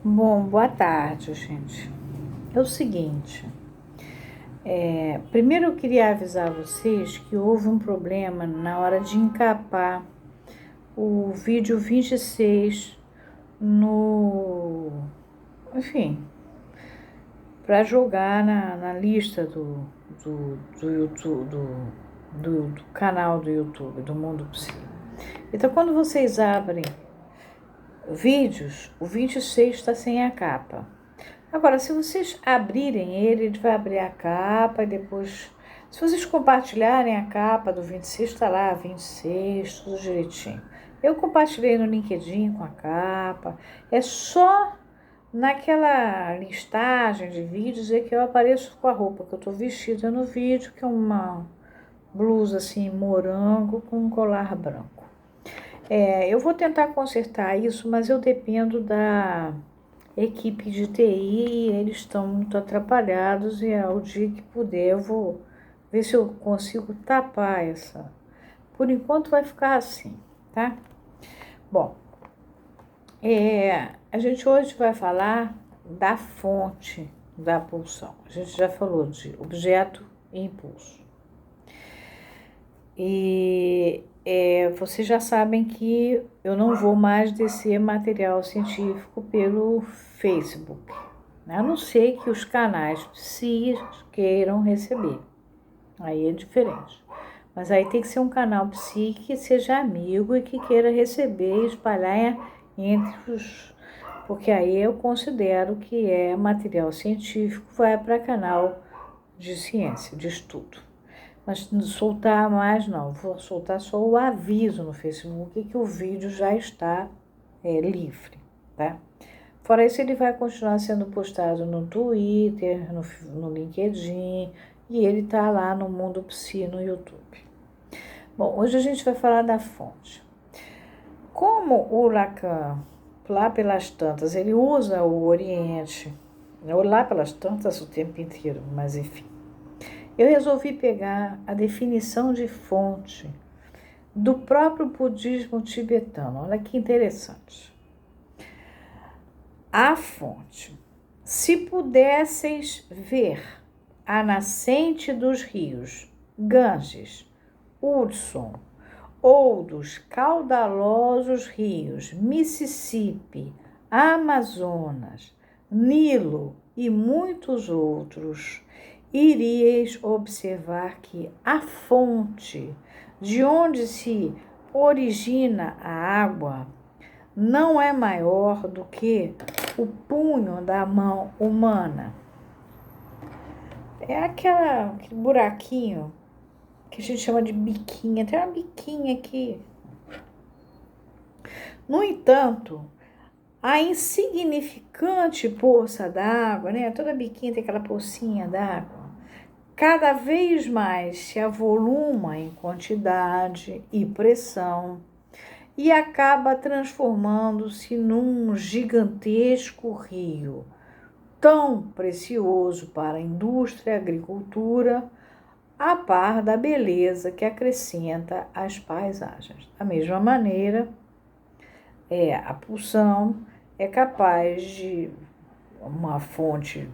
Bom, boa tarde, gente. É o seguinte, primeiro eu queria avisar vocês que houve um problema na hora de encapar o vídeo 26 no, enfim, para jogar na lista do YouTube, do canal do YouTube, do Mundo Psi. Então, quando vocês abrem vídeos, o 26 está sem a capa. Agora, se vocês abrirem ele vai abrir a capa e depois, se vocês compartilharem a capa do 26, está lá, 26, tudo direitinho. Eu compartilhei no LinkedIn com a capa. É só naquela listagem de vídeos é que eu apareço com a roupa que eu estou vestida no vídeo, que é uma blusa assim, morango com um colar branco. Eu vou tentar consertar isso, mas eu dependo da equipe de TI, eles estão muito atrapalhados e ao dia que puder eu vou ver se eu consigo tapar essa. Por enquanto vai ficar assim, tá? Bom, a gente hoje vai falar da fonte da pulsão. A gente já falou de objeto e impulso. E vocês já sabem que eu não vou mais descer material científico pelo Facebook, né? A não ser que os canais psíquicos queiram receber. Aí é diferente. Mas aí tem que ser um canal psíquico que seja amigo e que queira receber e espalhar entre os... Porque aí eu considero que é material científico, vai para canal de ciência, de estudo. Mas soltar mais não, vou soltar só o aviso no Facebook que o vídeo já está livre, tá? Fora isso, ele vai continuar sendo postado no Twitter, no LinkedIn, e ele tá lá no Mundo Psi no YouTube. Bom, hoje a gente vai falar da fonte. Como o Lacan, lá pelas tantas, ele usa o Oriente, ou lá pelas tantas o tempo inteiro, mas enfim. Eu resolvi pegar a definição de fonte do próprio budismo tibetano. Olha que interessante. A fonte. Se pudesseis ver a nascente dos rios Ganges, Hudson, ou dos caudalosos rios Mississippi, Amazonas, Nilo e muitos outros, iríeis observar que a fonte de onde se origina a água não é maior do que o punho da mão humana. É aquele buraquinho que a gente chama de biquinha, tem uma biquinha aqui. No entanto, a insignificante poça d'água, né? Toda biquinha tem aquela pocinha d'água, cada vez mais se avoluma em quantidade e pressão e acaba transformando-se num gigantesco rio, tão precioso para a indústria e a agricultura, a par da beleza que acrescenta às paisagens. Da mesma maneira, a pulsão é capaz de uma fonte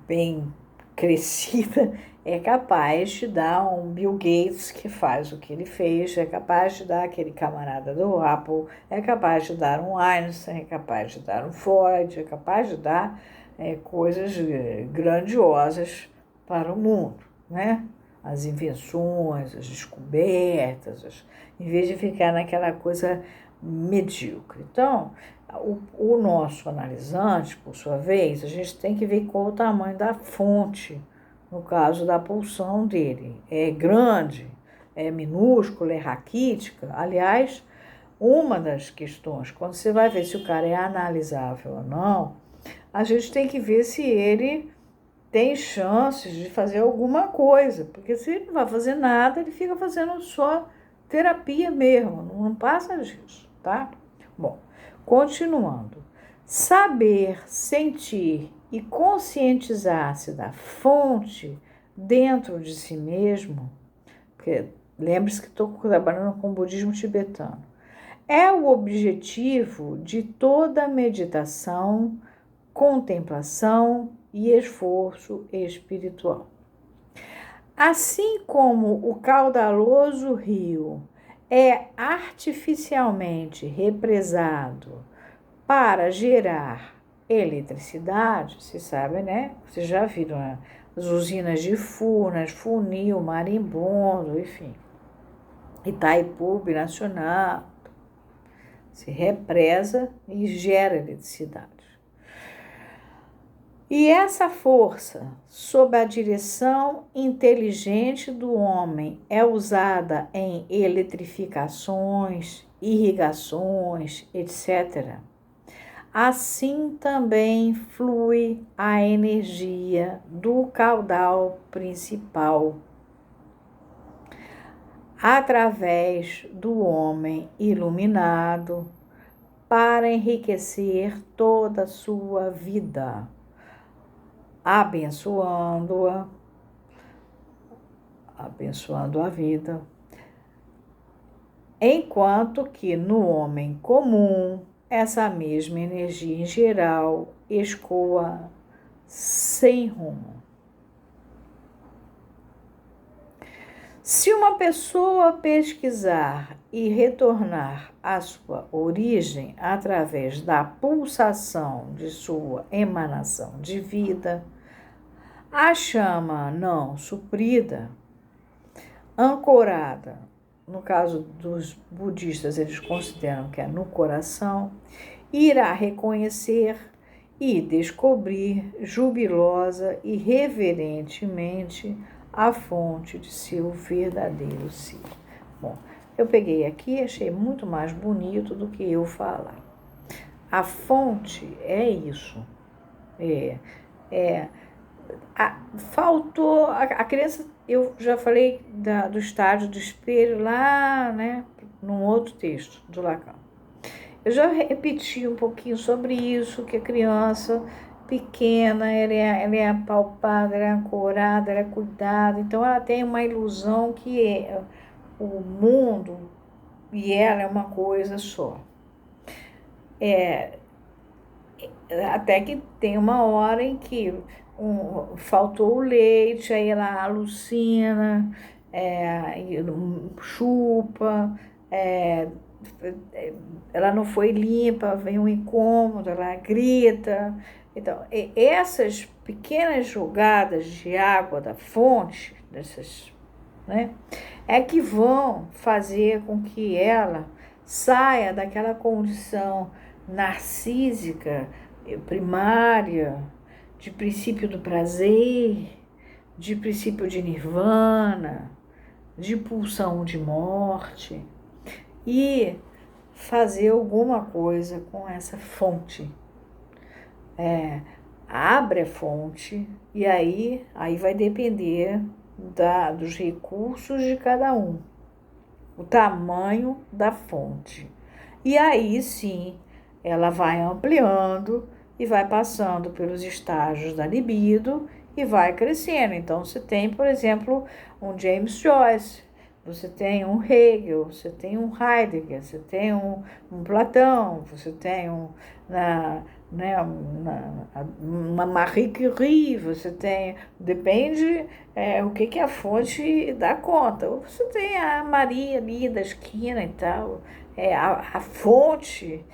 bem crescida, é capaz de dar um Bill Gates que faz o que ele fez, é capaz de dar aquele camarada do Apple, é capaz de dar um Einstein, é capaz de dar um Freud, é capaz de dar coisas grandiosas para o mundo, né? As invenções, as descobertas, em vez de ficar naquela coisa medíocre. Então, o nosso analisante, por sua vez, a gente tem que ver qual o tamanho da fonte, no caso da pulsão dele. É grande, é minúscula, é raquítica. Aliás, uma das questões, quando você vai ver se o cara é analisável ou não, a gente tem que ver se ele tem chances de fazer alguma coisa, porque se ele não vai fazer nada, ele fica fazendo só terapia mesmo, não passa disso, tá? Bom, continuando. Saber, sentir e conscientizar-se da fonte dentro de si mesmo, porque lembre-se que estou trabalhando com o budismo tibetano, é o objetivo de toda meditação, contemplação e esforço espiritual. Assim como o caudaloso rio é artificialmente represado para gerar eletricidade, você sabe, né? Vocês já viram, né? As usinas de Furnas, Funil, Marimbondo, enfim. Itaipu, Binacional, se represa e gera eletricidade. E essa força, sob a direção inteligente do homem, é usada em eletrificações, irrigações, etc. Assim também flui a energia do caudal principal, através do homem iluminado, para enriquecer toda a sua vida, abençoando a vida, enquanto que no homem comum, essa mesma energia em geral escoa sem rumo. Se uma pessoa pesquisar e retornar à sua origem através da pulsação de sua emanação de vida, a chama não suprida, ancorada, no caso dos budistas, eles consideram que é no coração, irá reconhecer e descobrir jubilosa e reverentemente a fonte de seu verdadeiro ser. Bom, eu peguei aqui e achei muito mais bonito do que eu falar. A fonte é isso. Faltou a criança, eu já falei do estágio do espelho lá, né, num outro texto do Lacan. Eu já repeti um pouquinho sobre isso, que a criança pequena, ela é apalpada, ela é ancorada, ela é cuidada, então ela tem uma ilusão que o mundo e ela é uma coisa só. Até que tem uma hora em que faltou o leite, aí ela alucina, chupa, ela não foi limpa, vem um incômodo, ela grita. Então, essas pequenas jogadas de água da fonte, né, é que vão fazer com que ela saia daquela condição narcísica, primária, de princípio do prazer, de princípio de nirvana, de pulsão de morte, e fazer alguma coisa com essa fonte. Abre a fonte e aí vai depender dos recursos de cada um, o tamanho da fonte. E aí sim, ela vai ampliando e vai passando pelos estágios da libido e vai crescendo. Então, você tem, por exemplo, um James Joyce, você tem um Hegel, você tem um Heidegger, você tem um Platão, você tem uma Marie Curie, você tem, depende o que a fonte dá conta. Ou você tem a Maria ali da esquina e tal, a fonte,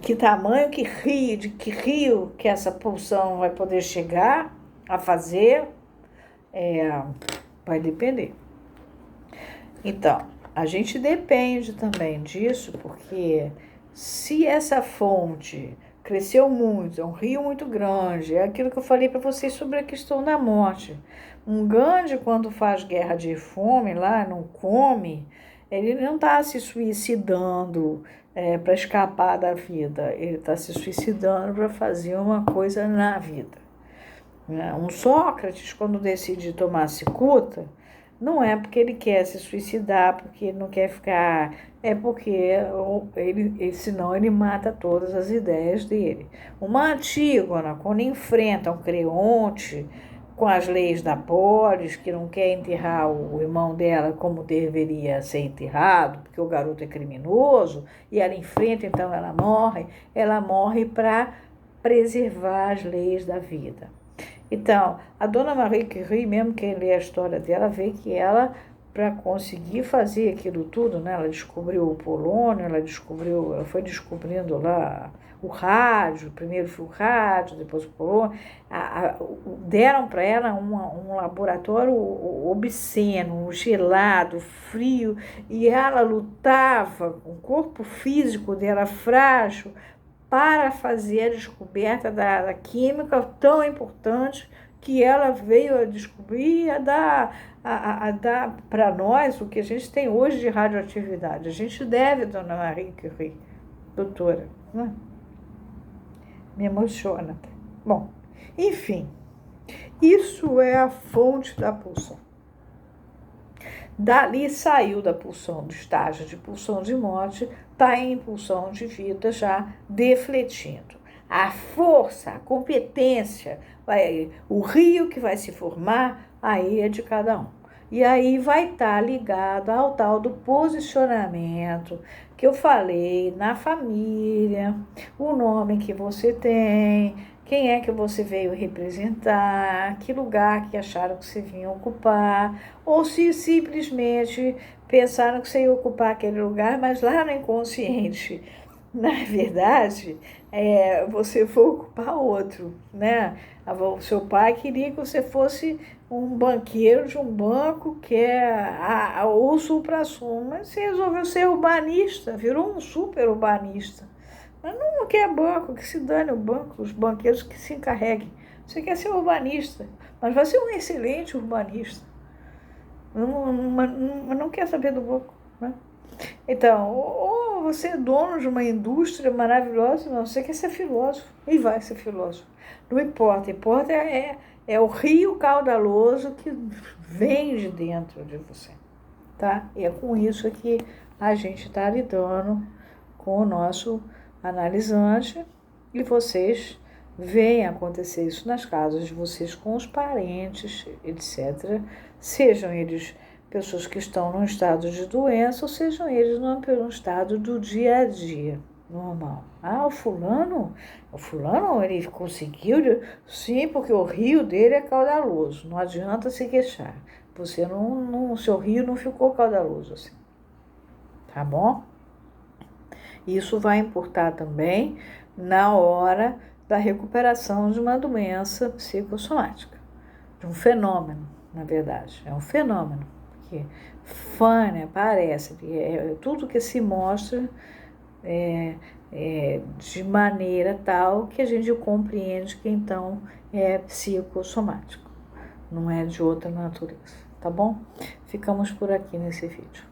que tamanho, de que rio que essa pulsão vai poder chegar a fazer, vai depender. Então, a gente depende também disso, porque se essa fonte cresceu muito, é um rio muito grande, é aquilo que eu falei para vocês sobre a questão da morte. Um Gandhi, quando faz guerra de fome lá, não come, ele não está se suicidando para escapar da vida, ele está se suicidando para fazer uma coisa na vida. Um Sócrates, quando decide tomar cicuta, não é porque ele quer se suicidar, porque ele não quer ficar, é porque senão ele mata todas as ideias dele. Uma Antígona, quando enfrenta um Creonte, com as leis da polis, que não quer enterrar o irmão dela como deveria ser enterrado, porque o garoto é criminoso, e ela enfrenta, então ela morre para preservar as leis da vida. Então, a dona Marie Curie, mesmo quem lê a história dela, vê que ela, para conseguir fazer aquilo tudo, né, ela descobriu o polônio, ela foi descobrindo lá o rádio, primeiro foi o rádio, depois o polônio, deram para ela um laboratório obsceno, gelado, frio, e ela lutava, o corpo físico dela frágil, para fazer a descoberta da química tão importante que ela veio a descobrir e a dar para nós o que a gente tem hoje de radioatividade. A gente deve, dona Marie Curie, doutora, né? Me emociona. Bom, enfim, isso é a fonte da pulsão. Dali saiu da pulsão do estágio de pulsão de morte, está em pulsão de vida já defletindo. A força, a competência, o rio que vai se formar, aí é de cada um. E aí vai estar ligado ao tal do posicionamento que eu falei na família, o nome que você tem, quem é que você veio representar, que lugar que acharam que você vinha ocupar, ou se simplesmente pensaram que você ia ocupar aquele lugar, mas lá no inconsciente, na verdade, você foi ocupar outro, né? O seu pai queria que você fosse um banqueiro de um banco que é o supra-sumo, mas você resolveu ser urbanista, virou um super urbanista. Mas não quer banco, que se dane o banco, os banqueiros que se encarreguem. Você quer ser urbanista, mas vai ser um excelente urbanista. Não quer saber do banco, né? Então, ou você é dono de uma indústria maravilhosa, não, você quer ser filósofo, e vai ser filósofo. Não importa, é o rio caudaloso que vem de dentro de você, tá? E é com isso que a gente está lidando com o nosso analisante, e vocês veem acontecer isso nas casas de vocês com os parentes, etc. Sejam eles pessoas que estão num estado de doença, ou sejam eles num estado do dia a dia normal. O fulano, ele conseguiu, sim, porque o rio dele é caudaloso, não adianta se queixar. O seu rio não ficou caudaloso assim, tá bom? Isso vai importar também na hora da recuperação de uma doença psicossomática, de um fenômeno, na verdade. É um fenômeno, porque Fânia parece que tudo que se mostra de maneira tal que a gente compreende que então é psicossomático, não é de outra natureza, tá bom? Ficamos por aqui nesse vídeo.